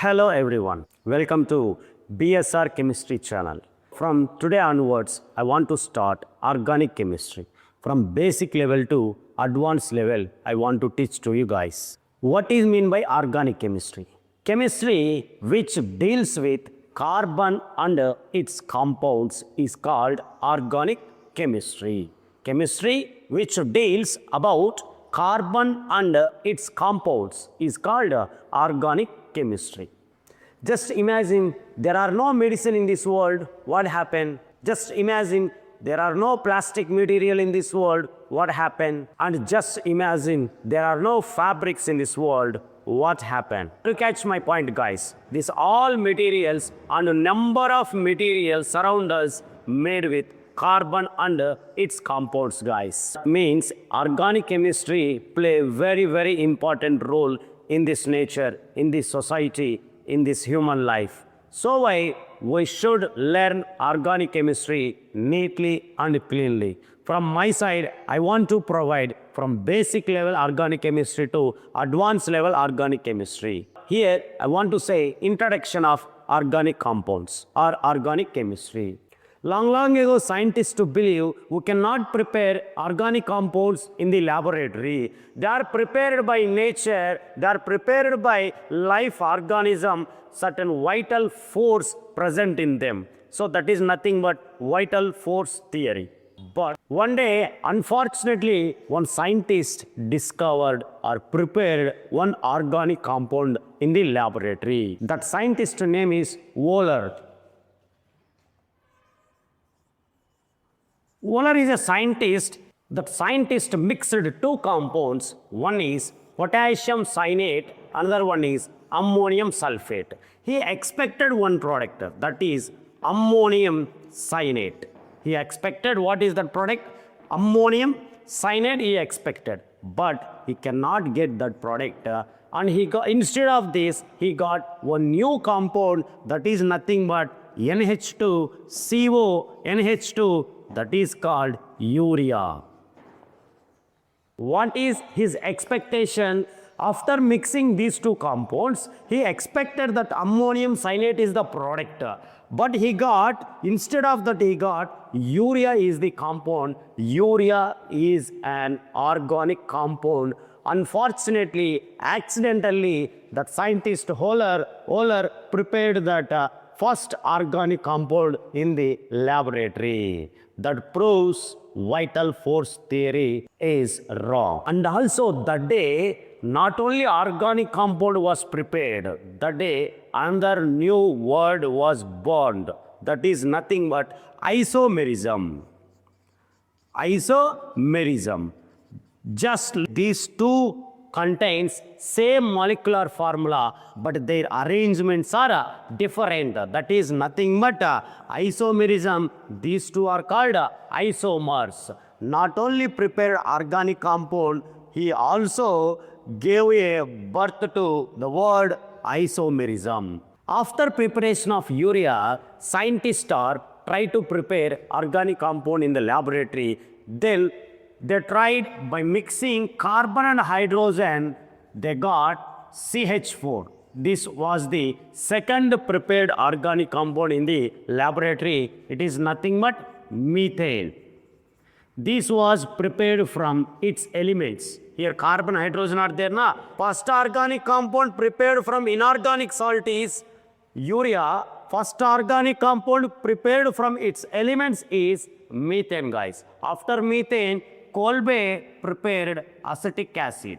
Hello everyone, welcome to BSR Chemistry channel. From today onwards, I want to start organic chemistry. From basic level to advanced level, I want to teach to you guys. What is mean by organic chemistry? Chemistry which deals with carbon and its compounds is called organic chemistry. Chemistry which deals about carbon and its compounds is called organic chemistry. Just imagine there are no medicine in this world, what happened? Just imagine there are no plastic material in this world, what happened? And just imagine there are no fabrics in this world, what happened? To catch my point, guys, these all materials and a number of materials surround us made with carbon and its compounds, guys. Means organic chemistry play a very important role in this nature, in this society, in this human life. So why we should learn organic chemistry neatly and cleanly. From my side, I want to provide from basic level organic chemistry to advanced level organic chemistry. Here, I want to say introduction of organic compounds or organic chemistry. Long ago, scientists believe we cannot prepare organic compounds in the laboratory. They are prepared by nature, they are prepared by life organism, certain vital force present in them. So that is nothing but vital force theory. But one day, unfortunately, one scientist discovered or prepared one organic compound in the laboratory. That scientist's name is Wohler. Wohler is a scientist. That scientist mixed two compounds. One is potassium cyanate, another one is ammonium sulfate. He expected one product, that is ammonium cyanate. He expected what is that product? Ammonium cyanate he expected, but he cannot get that product. And he got, instead of this, he got one new compound that is nothing but NH2CO, NH2, that is called urea. What is his expectation? After mixing these two compounds, he expected that ammonium cyanate is the product. But he got, instead of that he got, urea is the compound. Urea is an organic compound. Unfortunately, accidentally, that scientist Wohler prepared that first organic compound in the laboratory. That proves vital force theory is wrong. And also that day, not only organic compound was prepared, that day another new word was born. That is nothing but isomerism. Isomerism. Just these two contains same molecular formula, but their arrangements are different. That is nothing but isomerism. These two are called isomers. Not only prepared organic compound, he also gave a birth to the word isomerism. After preparation of urea, scientists try to prepare organic compound in the laboratory. Then they tried by mixing carbon and hydrogen, they got CH4. This was the second prepared organic compound in the laboratory. It is nothing but methane. This was prepared from its elements. Here carbon and hydrogen are there na. First organic compound prepared from inorganic salt is urea. First organic compound prepared from its elements is methane, guys. After methane, Kolbe prepared acetic acid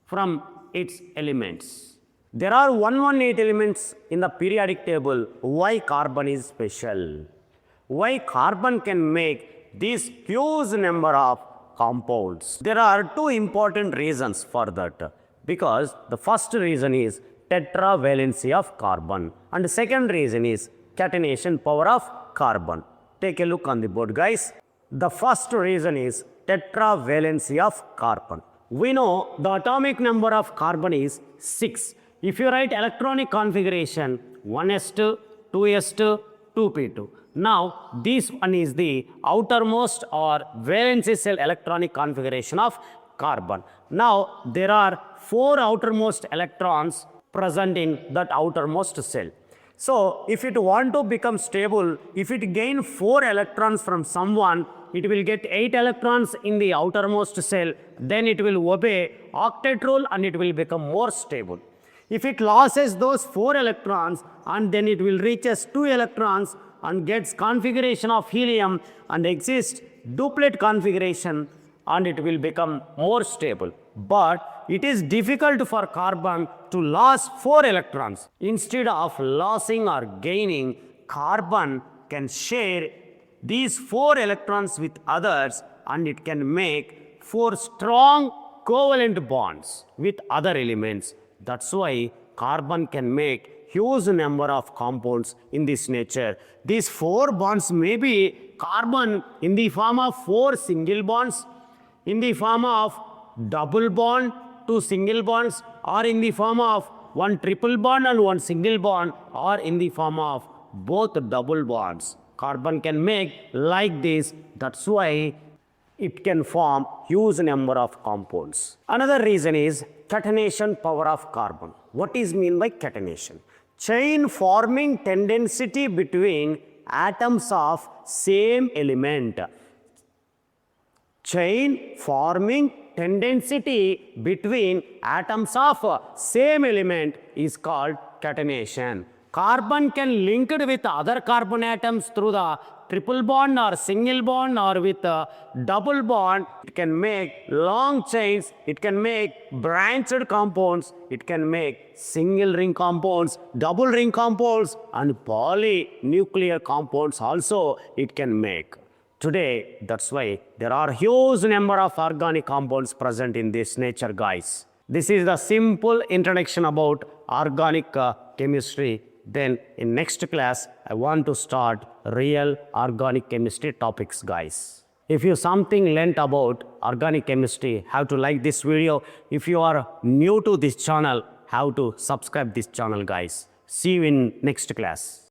from its elements. There are 118 elements in the periodic table. Why carbon is special? Why carbon can make this huge number of compounds? There are two important reasons for that. Because the first reason is tetravalency of carbon, and the second reason is catenation power of carbon. Take a look on the board, guys. The first reason is tetravalency of carbon. We know the atomic number of carbon is 6. If you write electronic configuration 1s2, 2s2, 2p2. Now this one is the outermost or valency cell electronic configuration of carbon. Now there are 4 outermost electrons present in that outermost cell. So if it want to become stable, if it gain 4 electrons from someone, it will get 8 electrons in the outermost cell, then it will obey octet rule and it will become more stable. If it loses those 4 electrons and then it will reaches 2 electrons and gets configuration of helium and exists duplet configuration, and it will become more stable. But it is difficult for carbon to lose 4 electrons. Instead of losing or gaining, carbon can share these 4 electrons with others and it can make 4 strong covalent bonds with other elements. That's why carbon can make huge number of compounds in this nature. These 4 bonds may be carbon in the form of 4 single bonds, in the form of double bond, 2 single bonds, or in the form of 1 triple bond and 1 single bond, or in the form of both double bonds. Carbon can make like this. That's why it can form huge number of compounds. Another reason is catenation power of carbon. What is mean by catenation? Chain forming tendency between atoms of same element. Chain forming tendency between atoms of same element is called catenation. Carbon can link it with other carbon atoms through the triple bond or single bond or with a double bond. It can make long chains, it can make branched compounds, it can make single ring compounds, double ring compounds, and polynuclear compounds also it can make. Today, that's why there are huge number of organic compounds present in this nature, guys. This is the simple introduction about organic chemistry. Then in next class, I want to start real organic chemistry topics, guys. If you something learnt about organic chemistry, have to like this video. If you are new to this channel, have to subscribe this channel, guys. See you in next class.